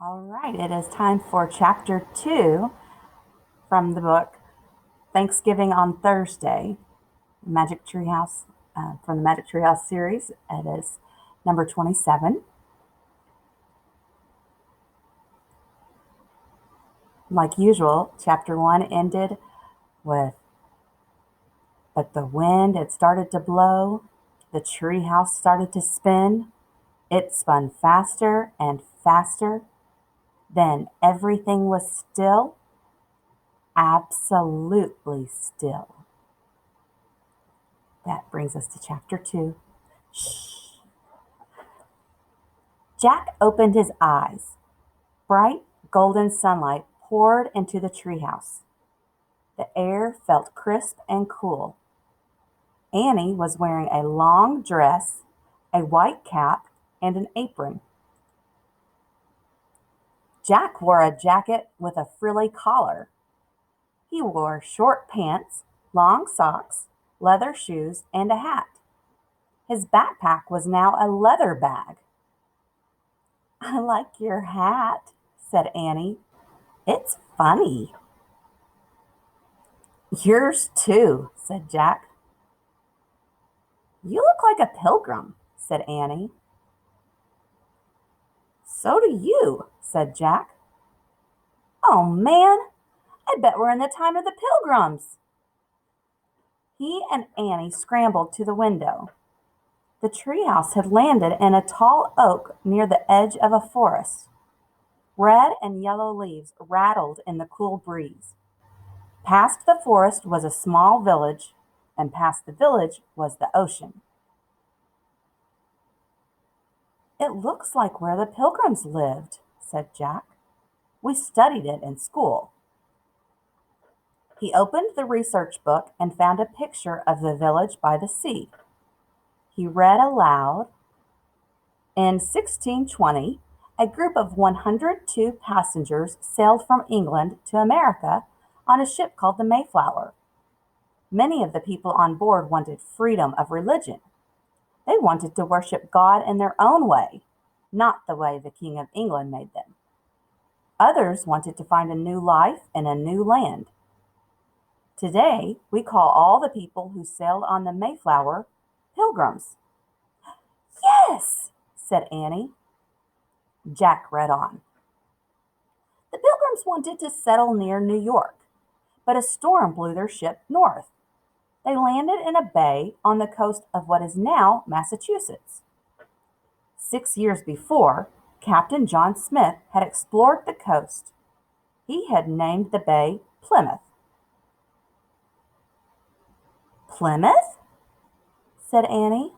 All right, it is time for chapter 2 from the book Thanksgiving on Thursday, Magic Treehouse, from the Magic Treehouse series. It is number 27. Like usual, chapter 1 ended with, but the wind had started to blow, the treehouse started to spin, it spun faster and faster, then everything was still, absolutely still. That brings us to chapter 2. Shh. Jack opened his eyes. Bright golden sunlight poured into the treehouse. The air felt crisp and cool. Annie was wearing a long dress, a white cap, and an apron. Jack wore a jacket with a frilly collar. He wore short pants, long socks, leather shoes, and a hat. His backpack was now a leather bag. "I like your hat," said Annie. "It's funny." "Yours too," said Jack. "You look like a pilgrim," said Annie. "So do you," said Jack. "Oh man, I bet we're in the time of the pilgrims." He and Annie scrambled to the window. The treehouse had landed in a tall oak near the edge of a forest. Red and yellow leaves rattled in the cool breeze. Past the forest was a small village, and past the village was the ocean. "It looks like where the pilgrims lived," said Jack. "We studied it in school." He opened the research book and found a picture of the village by the sea. He read aloud, "In 1620, a group of 102 passengers sailed from England to America on a ship called the Mayflower. Many of the people on board wanted freedom of religion. They wanted to worship God in their own way, not the way the King of England made them. Others wanted to find a new life in a new land. Today, we call all the people who sailed on the Mayflower pilgrims." "Yes," said Annie. Jack read on. "The pilgrims wanted to settle near New York, but a storm blew their ship north. They landed in a bay on the coast of what is now Massachusetts. 6 years before, Captain John Smith had explored the coast. He had named the bay Plymouth." "Plymouth?" said Annie.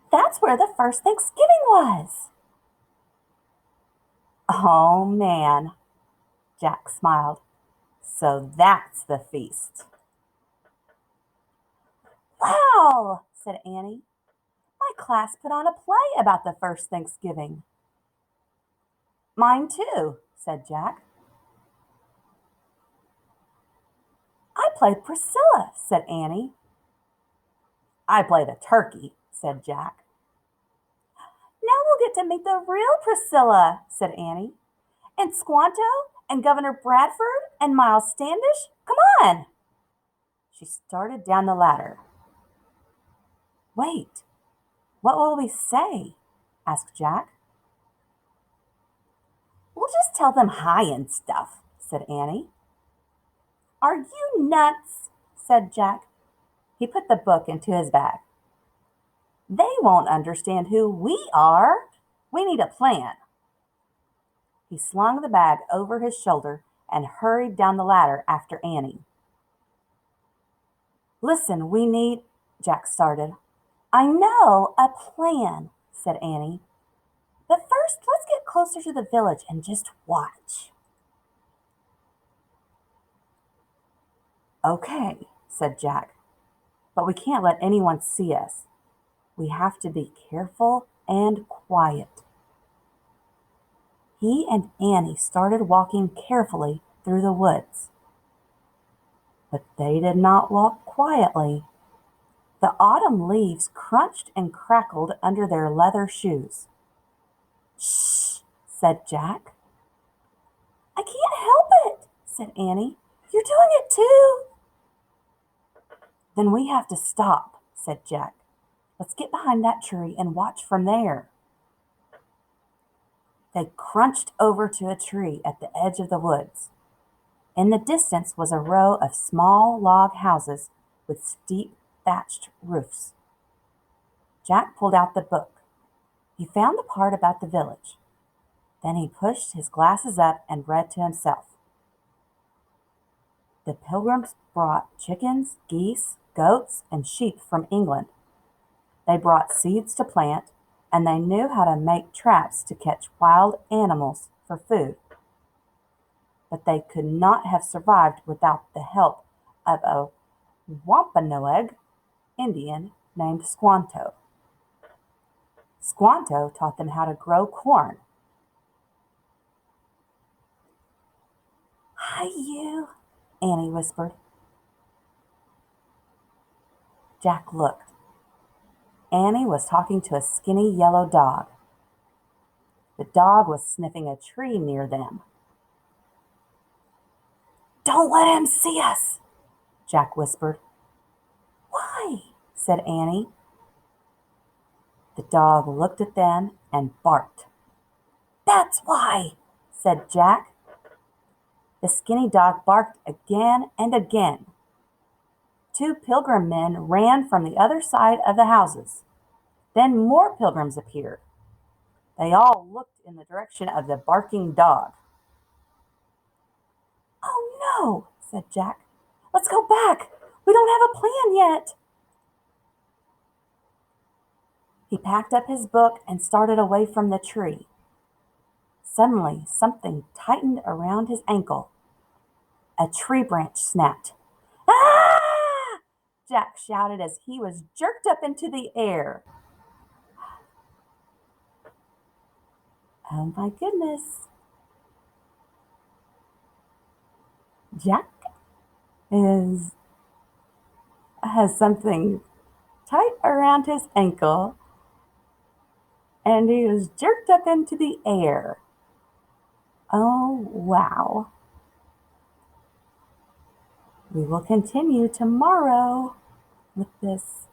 "That's where the first Thanksgiving was." "Oh man," Jack smiled. "So that's the feast." "Wow," said Annie. "My class put on a play about the first Thanksgiving." "Mine too," said Jack. "I played Priscilla," said Annie. "I played a turkey," said Jack. "Now we'll get to meet the real Priscilla," said Annie. "And Squanto and Governor Bradford and Miles Standish. Come on." She started down the ladder. "Wait, what will we say?" asked Jack. "We'll just tell them hi and stuff," said Annie. "Are you nuts?" said Jack. He put the book into his bag. "They won't understand who we are. We need a plan." He slung the bag over his shoulder and hurried down the ladder after Annie. "Listen, we need—" Jack started. "I know, a plan," said Annie. "But first, let's get closer to the village and just watch." "Okay," said Jack. "But we can't let anyone see us. We have to be careful and quiet." He and Annie started walking carefully through the woods. But they did not walk quietly. The autumn leaves crunched and crackled under their leather shoes. "Shh," said Jack. I can't help it, said Annie. You're doing it too. Then we have to stop, said Jack. Let's get behind that tree and watch from there. They crunched over to a tree at the edge of the woods. In the distance was a row of small log houses with steep thatched roofs. Jack pulled out the book. He found the part about the village. Then he pushed his glasses up and read to himself. The Pilgrims brought chickens, geese, goats, and sheep from England. They brought seeds to plant, and they knew how to make traps to catch wild animals for food. But they could not have survived without the help of a Wampanoag Indian named Squanto. Squanto taught them how to grow corn. Hi, you, Annie whispered. Jack looked. Annie was talking to a skinny yellow dog. The dog was sniffing a tree near them. Don't let him see us, Jack whispered. Why? Said Annie. The dog looked at them and barked. That's why, said Jack. The skinny dog barked again and again. Two pilgrim men ran from the other side of the houses. Then more pilgrims appeared. They all looked in the direction of the barking dog. Oh no, said Jack. Let's go back. We don't have a plan yet. He packed up his book and started away from the tree. Suddenly, something tightened around his ankle. A tree branch snapped. Ah! Jack shouted as he was jerked up into the air. Oh my goodness. Jack has something tight around his ankle and he was jerked up into the air. Oh, wow. We will continue tomorrow with this